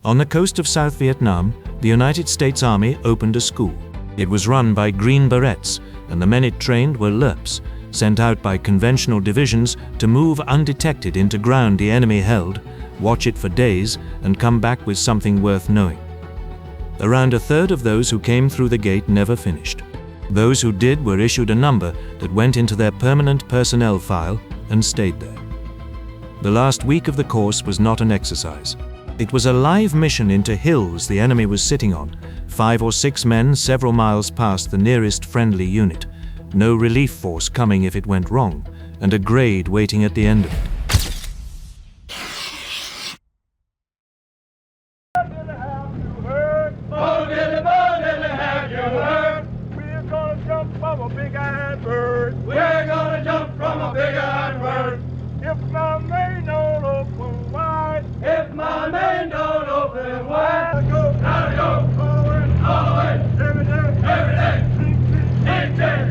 On the coast of South Vietnam, the United States Army opened a school. It was run by Green Berets, and the men it trained were LRRPs, sent out by conventional divisions to move undetected into ground the enemy held, watch it for days, and come back with something worth knowing. Around a third of those who came through the gate never finished. Those who did were issued a number that went into their permanent personnel file and stayed there. The last week of the course was not an exercise. It was a live mission into hills the enemy was sitting on, 5 or 6 men several miles past the nearest friendly unit, no relief force coming if it went wrong, and a grade waiting at the end of it. We're gonna jump from a big iron bird. If my main don't open wide, if my main don't open wide, gotta go, all the way, every day,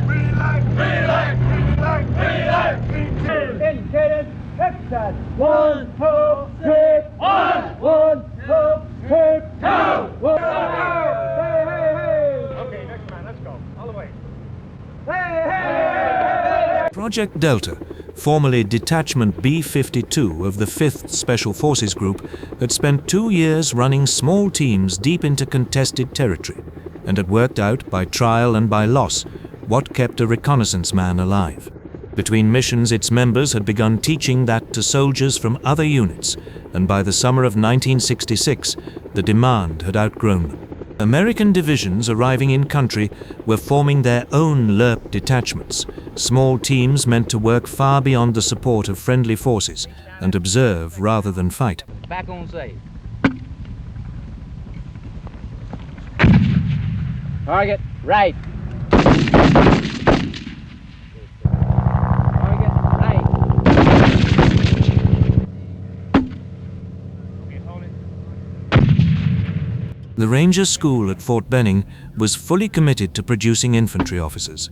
green light. Indicated, exercise. 1, 2, 3, 1, 1, 2, 3, 2. Okay, next man, let's go, all the way. Project Delta, formerly Detachment B-52 of the 5th Special Forces Group, had spent 2 years running small teams deep into contested territory, and had worked out, by trial and by loss, what kept a reconnaissance man alive. Between missions, its members had begun teaching that to soldiers from other units, and by the summer of 1966, the demand had outgrown them. American divisions arriving in country were forming their own LRRP detachments, small teams meant to work far beyond the support of friendly forces and observe rather than fight. Back on safe. Target right. The Ranger School at Fort Benning was fully committed to producing infantry officers.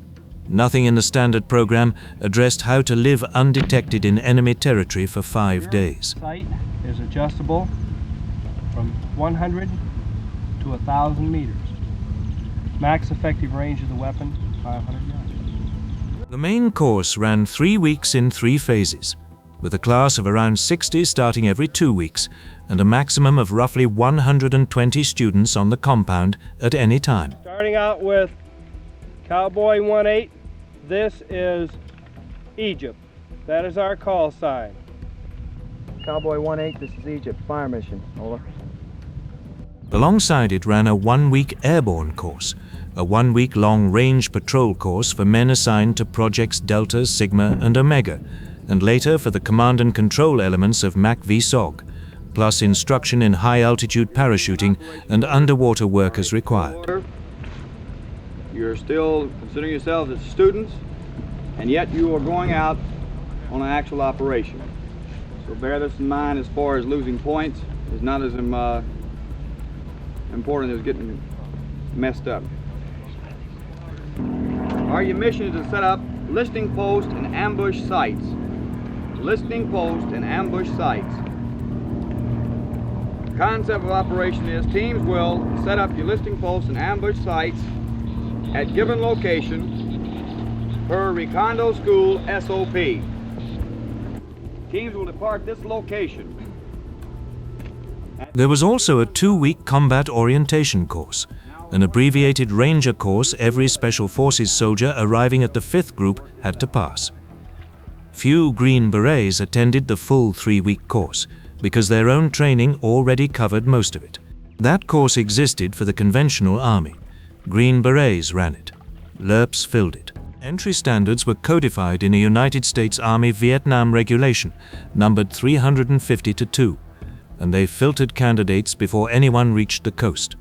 Nothing in the standard program addressed how to live undetected in enemy territory for 5 days. Sight is adjustable from 100 to 1,000 meters. Max effective range of the weapon, 500 yards. The main course ran 3 weeks in 3 phases, with a class of around 60 starting every 2 weeks, and a maximum of roughly 120 students on the compound at any time. Starting out with Cowboy 1-8, this is Egypt. That is our call sign. Cowboy 1-8, this is Egypt. Fire mission. Over. Alongside it ran a 1-week airborne course, a 1-week-long range patrol course for men assigned to projects Delta, Sigma, and Omega, and later for the command and control elements of MACV SOG, plus instruction in high-altitude parachuting and underwater work as required. You're still considering yourselves as students, and yet you are going out on an actual operation. So bear this in mind as far as losing points is not as important as getting messed up. Your mission is to set up listening posts and ambush sites. Listening posts and ambush sites. The concept of operation is teams will set up your listening posts and ambush sites at given location per Recondo School SOP. Teams will depart this location. There was also a 2-week combat orientation course, an abbreviated Ranger course every Special Forces soldier arriving at the 5th group had to pass. Few Green Berets attended the full 3-week course, because their own training already covered most of it. That course existed for the conventional Army. Green Berets ran it. LRRPs filled it. Entry standards were codified in a United States Army Vietnam regulation, numbered 350-2, and they filtered candidates before anyone reached the coast.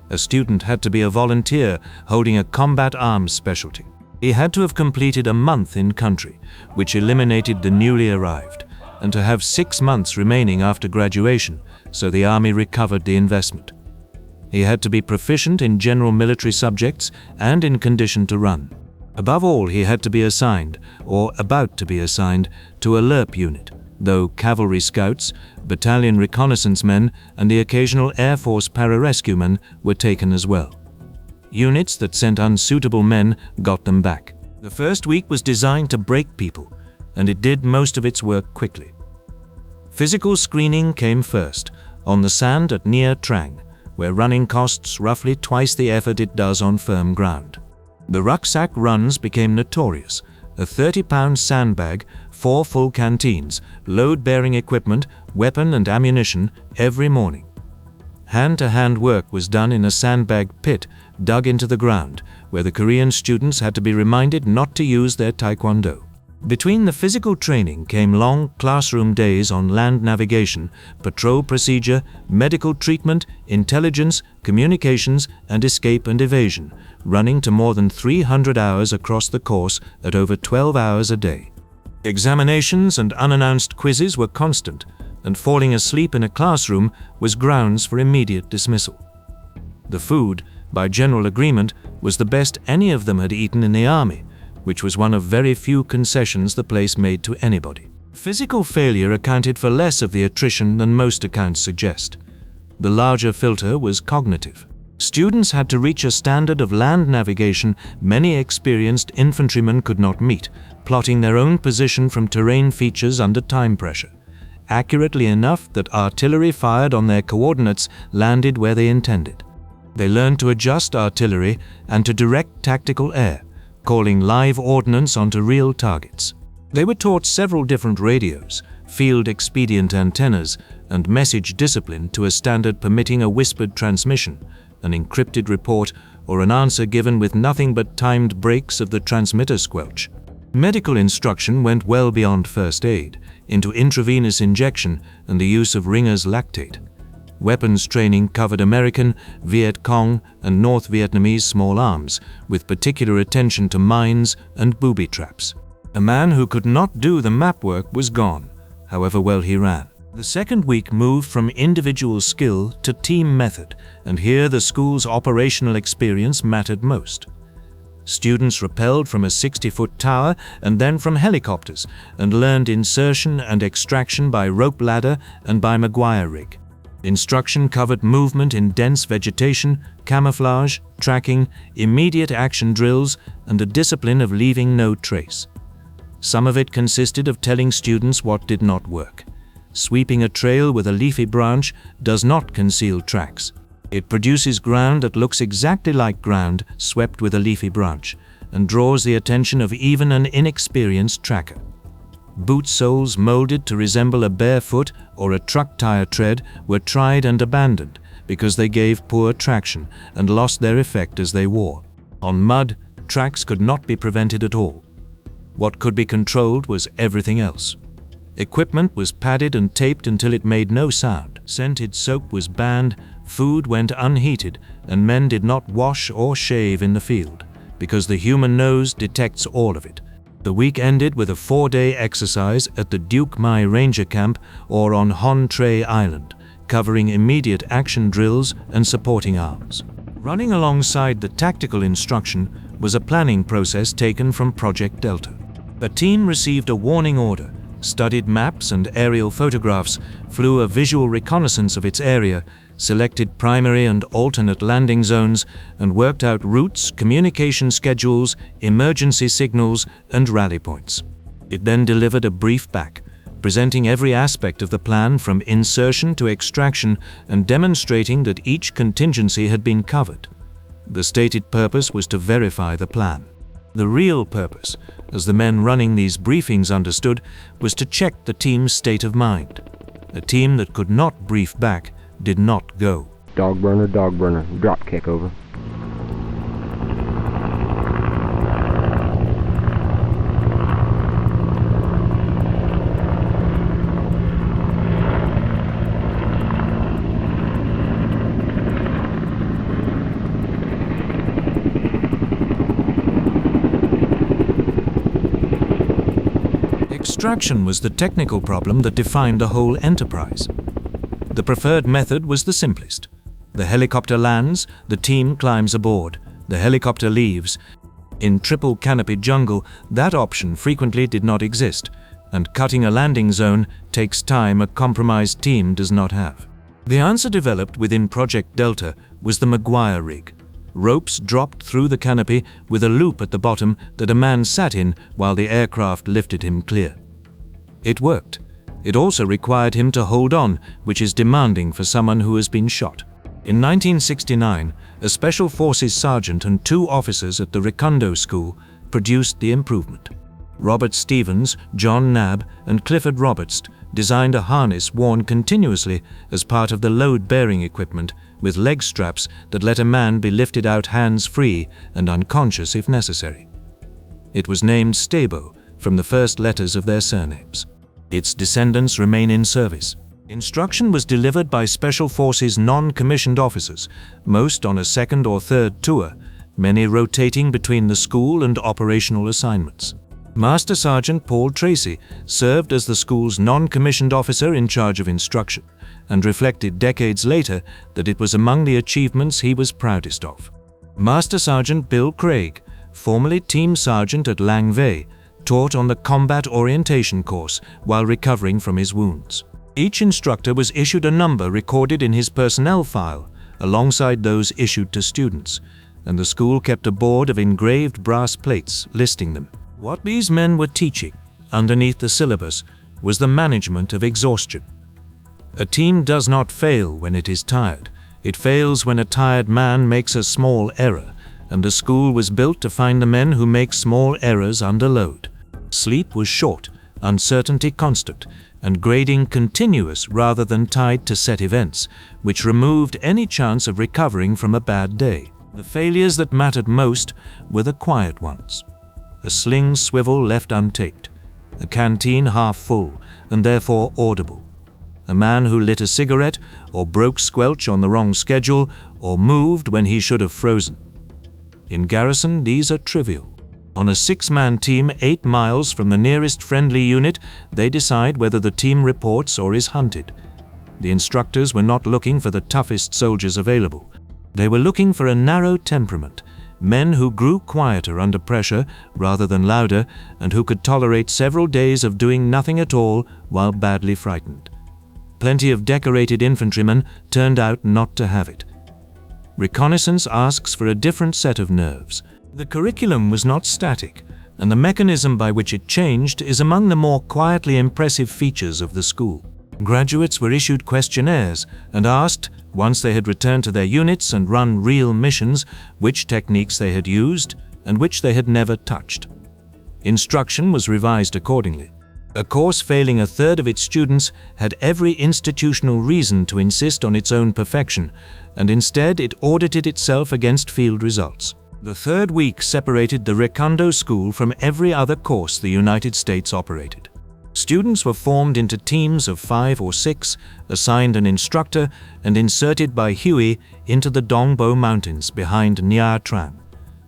A student had to be a volunteer holding a combat arms specialty. He had to have completed a month in country, which eliminated the newly arrived, and to have 6 months remaining after graduation, so the Army recovered the investment. He had to be proficient in general military subjects and in condition to run. Above all, he had to be assigned, or about to be assigned, to a LRRP unit, though cavalry scouts, battalion reconnaissance men, and the occasional Air Force pararescue men were taken as well. Units that sent unsuitable men got them back. The first week was designed to break people, and it did most of its work quickly. Physical screening came first, on the sand at Nha Trang, where running costs roughly twice the effort it does on firm ground. The rucksack runs became notorious. A 30-pound sandbag, 4 full canteens, load-bearing equipment, weapon and ammunition every morning. Hand-to-hand work was done in a sandbag pit dug into the ground, where the Korean students had to be reminded not to use their taekwondo. Between the physical training came long classroom days on land navigation, patrol procedure, medical treatment, intelligence, communications, and escape and evasion, running to more than 300 hours across the course at over 12 hours a day. Examinations and unannounced quizzes were constant, and falling asleep in a classroom was grounds for immediate dismissal. The food, by general agreement, was the best any of them had eaten in the army, which was one of very few concessions the place made to anybody. Physical failure accounted for less of the attrition than most accounts suggest. The larger filter was cognitive. Students had to reach a standard of land navigation many experienced infantrymen could not meet, plotting their own position from terrain features under time pressure, accurately enough that artillery fired on their coordinates landed where they intended. They learned to adjust artillery and to direct tactical air, calling live ordnance onto real targets. They were taught several different radios, field expedient antennas, and message discipline to a standard permitting a whispered transmission, an encrypted report, or an answer given with nothing but timed breaks of the transmitter squelch. Medical instruction went well beyond first aid, into intravenous injection and the use of Ringer's lactate. Weapons training covered American, Viet Cong, and North Vietnamese small arms, with particular attention to mines and booby traps. A man who could not do the map work was gone, however well he ran. The second week moved from individual skill to team method, and here the school's operational experience mattered most. Students rappelled from a 60-foot tower and then from helicopters, and learned insertion and extraction by rope ladder and by Maguire rig. Instruction covered movement in dense vegetation, camouflage, tracking, immediate action drills, and the discipline of leaving no trace. Some of it consisted of telling students what did not work. Sweeping a trail with a leafy branch does not conceal tracks. It produces ground that looks exactly like ground swept with a leafy branch, and draws the attention of even an inexperienced tracker. Boot soles molded to resemble a bare foot or a truck tire tread were tried and abandoned because they gave poor traction and lost their effect as they wore. On mud, tracks could not be prevented at all. What could be controlled was everything else. Equipment was padded and taped until it made no sound. Scented soap was banned, food went unheated, and men did not wash or shave in the field, because the human nose detects all of it. The week ended with a 4-day exercise at the Duke Mai Ranger Camp or on Hon Tre Island, covering immediate action drills and supporting arms. Running alongside the tactical instruction was a planning process taken from Project Delta. A team received a warning order, studied maps and aerial photographs, flew a visual reconnaissance of its area, selected primary and alternate landing zones, and worked out routes, communication schedules, emergency signals, and rally points. It then delivered a brief back, presenting every aspect of the plan from insertion to extraction and demonstrating that each contingency had been covered. The stated purpose was to verify the plan. The real purpose, as the men running these briefings understood, was to check the team's state of mind. A team that could not brief back did not go. Dog burner, drop kick over. Extraction was the technical problem that defined the whole enterprise. The preferred method was the simplest. The helicopter lands, the team climbs aboard, the helicopter leaves. In triple canopied jungle, that option frequently did not exist, and cutting a landing zone takes time a compromised team does not have. The answer developed within Project Delta was the Maguire rig. Ropes dropped through the canopy with a loop at the bottom that a man sat in while the aircraft lifted him clear. It worked. It also required him to hold on, which is demanding for someone who has been shot. In 1969, a Special Forces sergeant and 2 officers at the Recondo School produced the improvement. Robert Stevens, John Knabb, and Clifford Roberts designed a harness worn continuously as part of the load-bearing equipment with leg straps that let a man be lifted out hands-free and unconscious if necessary. It was named Stabo from the first letters of their surnames. Its descendants remain in service. Instruction was delivered by Special Forces non-commissioned officers, most on a 2nd or 3rd tour, many rotating between the school and operational assignments. Master Sergeant Paul Tracy served as the school's non-commissioned officer in charge of instruction, and reflected decades later that it was among the achievements he was proudest of. Master Sergeant Bill Craig, formerly Team Sergeant at Langvey, taught on the Combat Orientation course while recovering from his wounds. Each instructor was issued a number recorded in his personnel file, alongside those issued to students, and the school kept a board of engraved brass plates listing them. What these men were teaching, underneath the syllabus, was the management of exhaustion. A team does not fail when it is tired. It fails when a tired man makes a small error, and the school was built to find the men who make small errors under load. Sleep was short, uncertainty constant, and grading continuous rather than tied to set events, which removed any chance of recovering from a bad day. The failures that mattered most were the quiet ones. A sling swivel left untaped, a canteen half full and therefore audible, a man who lit a cigarette or broke squelch on the wrong schedule or moved when he should have frozen. In garrison, these are trivial. On a 6-man team 8 miles from the nearest friendly unit, they decide whether the team reports or is hunted. The instructors were not looking for the toughest soldiers available. They were looking for a narrow temperament, men who grew quieter under pressure rather than louder, and who could tolerate several days of doing nothing at all while badly frightened. Plenty of decorated infantrymen turned out not to have it. Reconnaissance asks for a different set of nerves. The curriculum was not static, and the mechanism by which it changed is among the more quietly impressive features of the school. Graduates were issued questionnaires and asked, once they had returned to their units and run real missions, which techniques they had used and which they had never touched. Instruction was revised accordingly. A course failing a third of its students had every institutional reason to insist on its own perfection, and instead it audited itself against field results. The 3rd week separated the Recondo School from every other course the United States operated. Students were formed into teams of 5 or 6, assigned an instructor, and inserted by Huey into the Dongbo Mountains behind Nha Trang,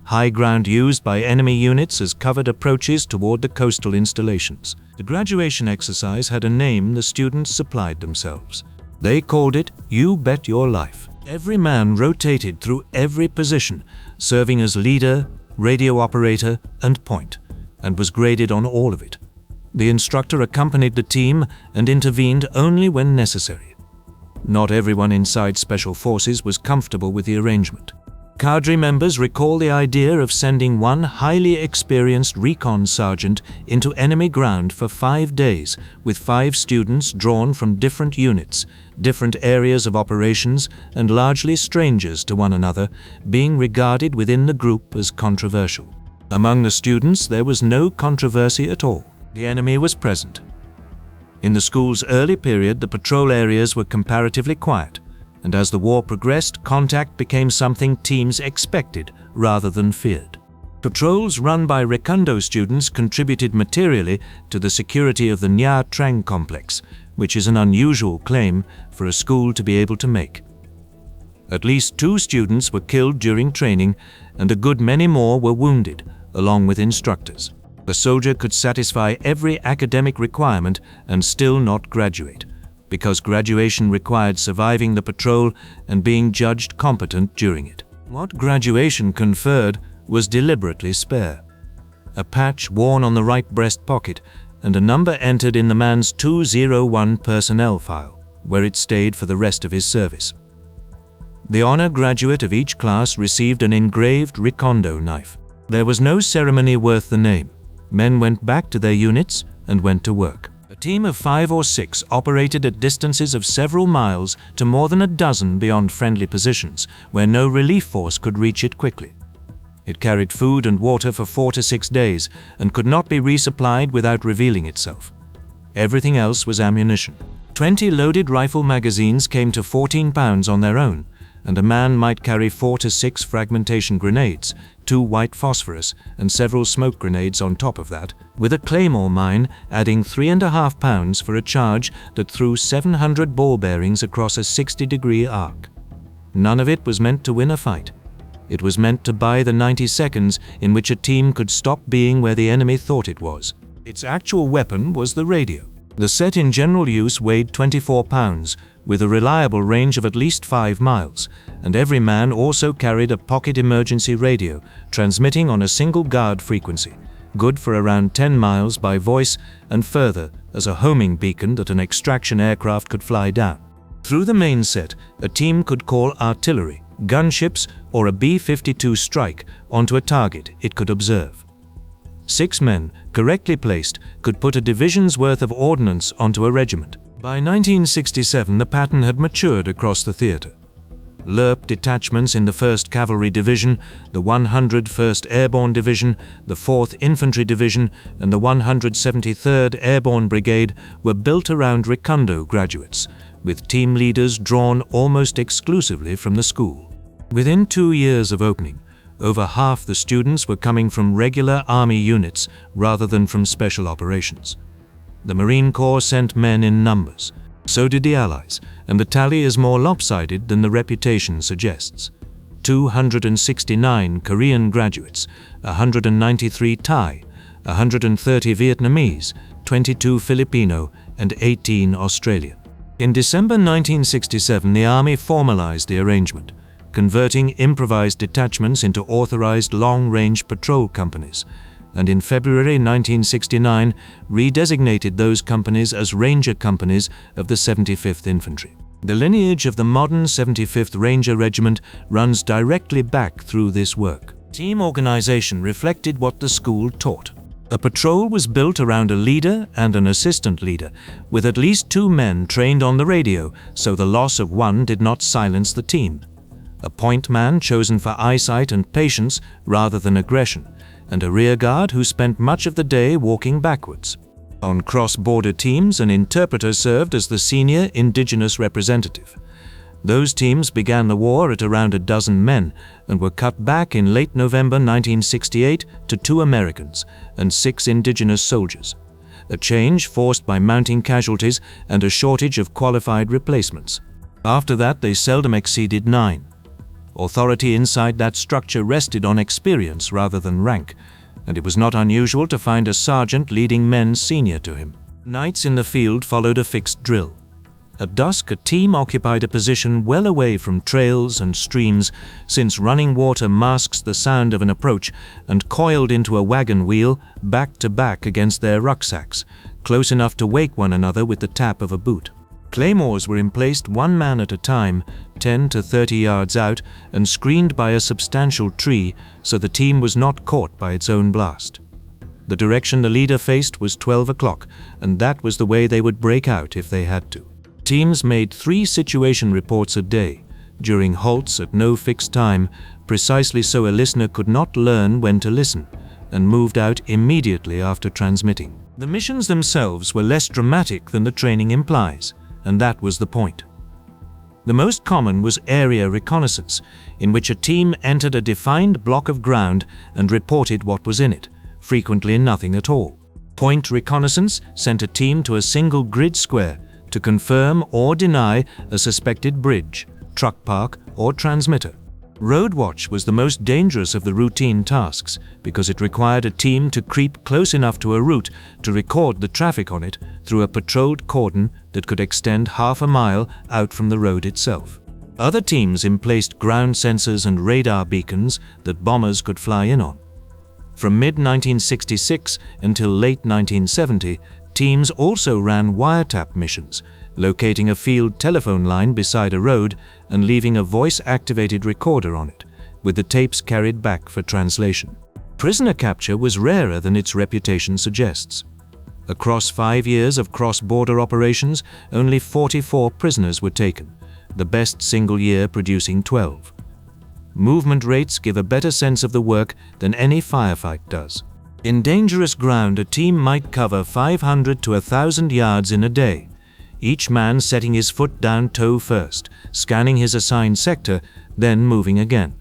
high ground used by enemy units as covered approaches toward the coastal installations. The graduation exercise had a name the students supplied themselves. They called it You Bet Your Life. Every man rotated through every position, serving as leader, radio operator, and point, and was graded on all of it. The instructor accompanied the team and intervened only when necessary. Not everyone inside Special Forces was comfortable with the arrangement. Cadre members recall the idea of sending one highly experienced recon sergeant into enemy ground for 5 days with 5 students drawn from different units, different areas of operations, and largely strangers to one another, being regarded within the group as controversial. Among the students, there was no controversy at all. The enemy was present. In the school's early period, the patrol areas were comparatively quiet, and as the war progressed, contact became something teams expected rather than feared. Patrols run by Recondo students contributed materially to the security of the Nha Trang complex, which is an unusual claim for a school to be able to make. At least 2 students were killed during training, and a good many more were wounded, along with instructors. A soldier could satisfy every academic requirement and still not graduate, because graduation required surviving the patrol and being judged competent during it. What graduation conferred was deliberately spare. A patch worn on the right breast pocket and a number entered in the man's 201 personnel file, where it stayed for the rest of his service. The honor graduate of each class received an engraved Recondo knife. There was no ceremony worth the name. Men went back to their units and went to work. A team of 5 or 6 operated at distances of several miles to more than a dozen beyond friendly positions, where no relief force could reach it quickly. It carried food and water for 4 to 6 days and could not be resupplied without revealing itself. Everything else was ammunition. 20 loaded rifle magazines came to 14 pounds on their own, and a man might carry 4 to 6 fragmentation grenades, 2 white phosphorus, and several smoke grenades on top of that, with a claymore mine adding 3.5 pounds for a charge that threw 700 ball bearings across a 60-degree arc. None of it was meant to win a fight. It was meant to buy the 90 seconds in which a team could stop being where the enemy thought it was. Its actual weapon was the radio. The set in general use weighed 24 pounds, with a reliable range of at least 5 miles, and every man also carried a pocket emergency radio, transmitting on a single guard frequency, good for around 10 miles by voice and further as a homing beacon that an extraction aircraft could fly down. Through the main set, a team could call artillery, gunships, or a B-52 strike onto a target it could observe. 6 men, correctly placed, could put a division's worth of ordnance onto a regiment. By 1967, the pattern had matured across the theater. LRRP detachments in the 1st Cavalry Division, the 101st Airborne Division, the 4th Infantry Division, and the 173rd Airborne Brigade were built around Recondo graduates, with team leaders drawn almost exclusively from the school. Within 2 years of opening, over half the students were coming from regular Army units rather than from special operations. The Marine Corps sent men in numbers. So did the Allies, and the tally is more lopsided than the reputation suggests. 269 Korean graduates, 193 Thai, 130 Vietnamese, 22 Filipino, and 18 Australian. In December 1967, the Army formalized the arrangement, converting improvised detachments into authorized long-range patrol companies, and in February 1969 redesignated those companies as Ranger companies of the 75th Infantry. The lineage of the modern 75th Ranger Regiment runs directly back through this work. Team organization reflected what the school taught. A patrol was built around a leader and an assistant leader, with at least 2 men trained on the radio, so the loss of one did not silence the team. A point man chosen for eyesight and patience rather than aggression, and a rear guard who spent much of the day walking backwards. On cross-border teams, an interpreter served as the senior indigenous representative. Those teams began the war at around a dozen men and were cut back in late November 1968 to 2 Americans and 6 indigenous soldiers, a change forced by mounting casualties and a shortage of qualified replacements. After that, they seldom exceeded 9. Authority inside that structure rested on experience rather than rank, and it was not unusual to find a sergeant leading men senior to him. Nights in the field followed a fixed drill. At dusk, a team occupied a position well away from trails and streams, since running water masks the sound of an approach, and coiled into a wagon wheel back to back against their rucksacks, close enough to wake one another with the tap of a boot. Claymores were emplaced 1 man at a time, 10 to 30 yards out, and screened by a substantial tree so the team was not caught by its own blast. The direction the leader faced was 12 o'clock, and that was the way they would break out if they had to. Teams made 3 situation reports a day, during halts at no fixed time, precisely so a listener could not learn when to listen, and moved out immediately after transmitting. The missions themselves were less dramatic than the training implies, and that was the point. The most common was area reconnaissance, in which a team entered a defined block of ground and reported what was in it, frequently nothing at all. Point reconnaissance sent a team to a single grid square to confirm or deny a suspected bridge, truck park, or transmitter. Road watch was the most dangerous of the routine tasks because it required a team to creep close enough to a route to record the traffic on it through a patrolled cordon that could extend half a mile out from the road itself. Other teams emplaced ground sensors and radar beacons that bombers could fly in on. From mid-1966 until late 1970, teams also ran wiretap missions, locating a field telephone line beside a road and leaving a voice-activated recorder on it, with the tapes carried back for translation. Prisoner capture was rarer than its reputation suggests. Across 5 years of cross-border operations, only 44 prisoners were taken, the best single year producing 12. Movement rates give a better sense of the work than any firefight does. In dangerous ground, a team might cover 500 to 1,000 yards in a day, each man setting his foot down toe first, scanning his assigned sector, then moving again.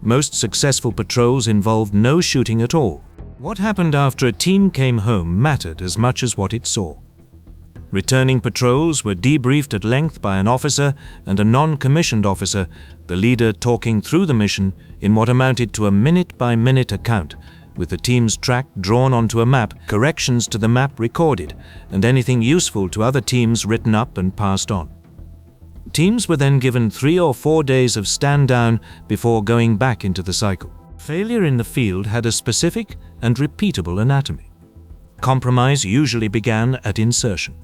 Most successful patrols involved no shooting at all. What happened after a team came home mattered as much as what it saw. Returning patrols were debriefed at length by an officer and a non-commissioned officer, the leader talking through the mission in what amounted to a minute-by-minute account, with the team's track drawn onto a map, corrections to the map recorded, and anything useful to other teams written up and passed on. Teams were then given 3 or 4 days of stand-down before going back into the cycle. Failure in the field had a specific and repeatable anatomy. Compromise usually began at insertion.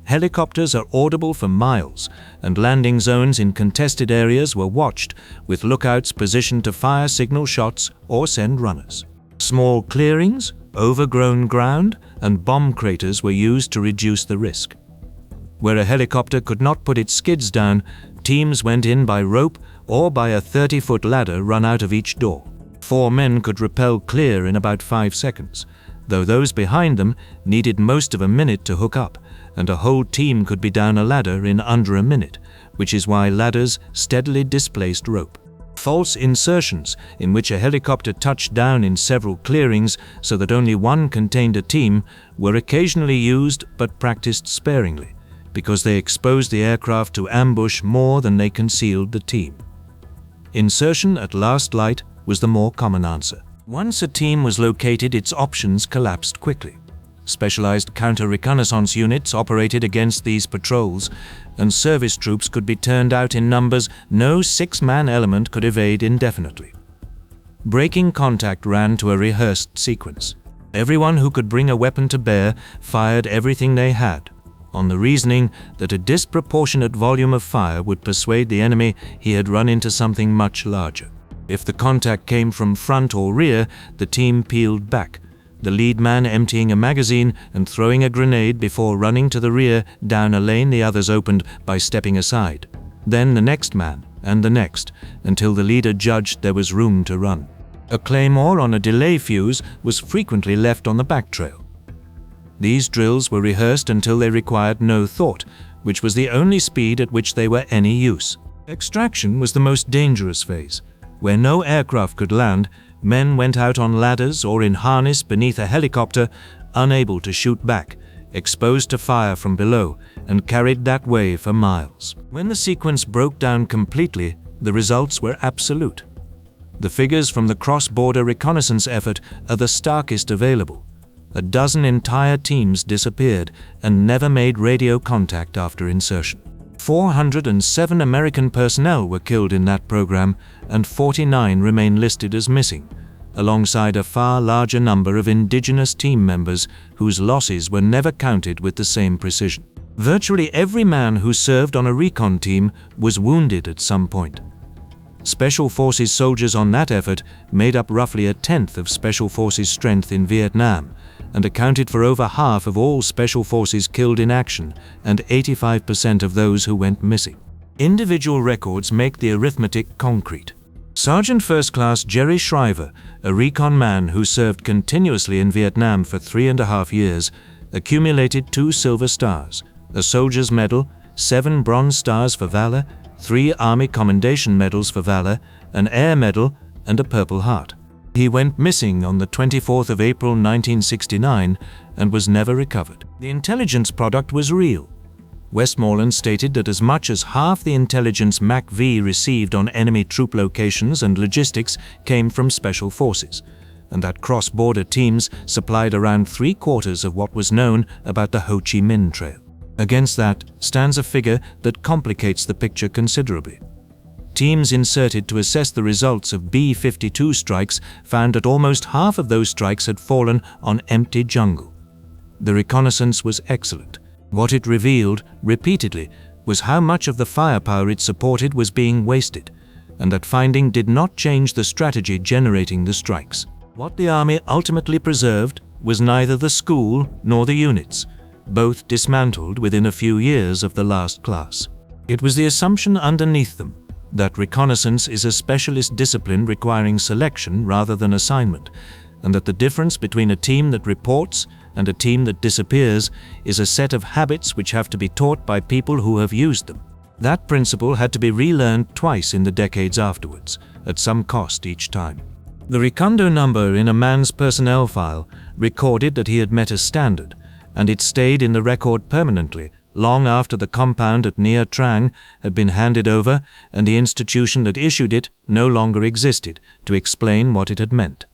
Helicopters are audible for miles, and landing zones in contested areas were watched, with lookouts positioned to fire signal shots or send runners. Small clearings, overgrown ground, and bomb craters were used to reduce the risk. Where a helicopter could not put its skids down, teams went in by rope or by a 30-foot ladder run out of each door. 4 men could rappel clear in about 5 seconds, though those behind them needed most of a minute to hook up, and a whole team could be down a ladder in under a minute, which is why ladders steadily displaced rope. False insertions, in which a helicopter touched down in several clearings so that only one contained a team, were occasionally used but practiced sparingly, because they exposed the aircraft to ambush more than they concealed the team. Insertion at last light was the more common answer. Once a team was located, its options collapsed quickly. Specialized counter-reconnaissance units operated against these patrols, and service troops could be turned out in numbers no 6-man element could evade indefinitely. Breaking contact ran to a rehearsed sequence. Everyone who could bring a weapon to bear fired everything they had, on the reasoning that a disproportionate volume of fire would persuade the enemy he had run into something much larger. If the contact came from front or rear, the team peeled back, the lead man emptying a magazine and throwing a grenade before running to the rear down a lane the others opened by stepping aside. Then the next man, and the next, until the leader judged there was room to run. A claymore on a delay fuse was frequently left on the back trail. These drills were rehearsed until they required no thought, which was the only speed at which they were any use. Extraction was the most dangerous phase. Where no aircraft could land, men went out on ladders or in harness beneath a helicopter, unable to shoot back, exposed to fire from below, and carried that way for miles. When the sequence broke down completely, the results were absolute. The figures from the cross-border reconnaissance effort are the starkest available. 12 entire teams disappeared and never made radio contact after insertion. 407 American personnel were killed in that program, and 49 remain listed as missing, alongside a far larger number of indigenous team members whose losses were never counted with the same precision. Virtually every man who served on a recon team was wounded at some point. Special Forces soldiers on that effort made up roughly 1/10 of Special Forces strength in Vietnam, and accounted for over half of all Special Forces killed in action and 85% of those who went missing. Individual records make the arithmetic concrete. Sergeant First Class Jerry Shriver, a recon man who served continuously in Vietnam for 3.5 years, accumulated 2 Silver Stars, a Soldier's Medal, 7 Bronze Stars for Valor, 3 Army Commendation Medals for Valor, an Air Medal, and a Purple Heart. He went missing on the 24th of April 1969 and was never recovered. The intelligence product was real. Westmoreland stated that as much as half the intelligence MACV received on enemy troop locations and logistics came from Special Forces, and that cross-border teams supplied around 3/4 of what was known about the Ho Chi Minh Trail. Against that stands a figure that complicates the picture considerably. teams inserted to assess the results of B-52 strikes found that almost half of those strikes had fallen on empty jungle. The reconnaissance was excellent. What it revealed, repeatedly, was how much of the firepower it supported was being wasted, and that finding did not change the strategy generating the strikes. What the Army ultimately preserved was neither the school nor the units, both dismantled within a few years of the last class. It was the assumption underneath them that reconnaissance is a specialist discipline requiring selection rather than assignment, and that the difference between a team that reports and a team that disappears is a set of habits which have to be taught by people who have used them. That principle had to be relearned twice in the decades afterwards, at some cost each time. The Recondo number in a man's personnel file recorded that he had met a standard, and it stayed in the record permanently, long after the compound at Nha Trang had been handed over and the institution that issued it no longer existed, to explain what it had meant.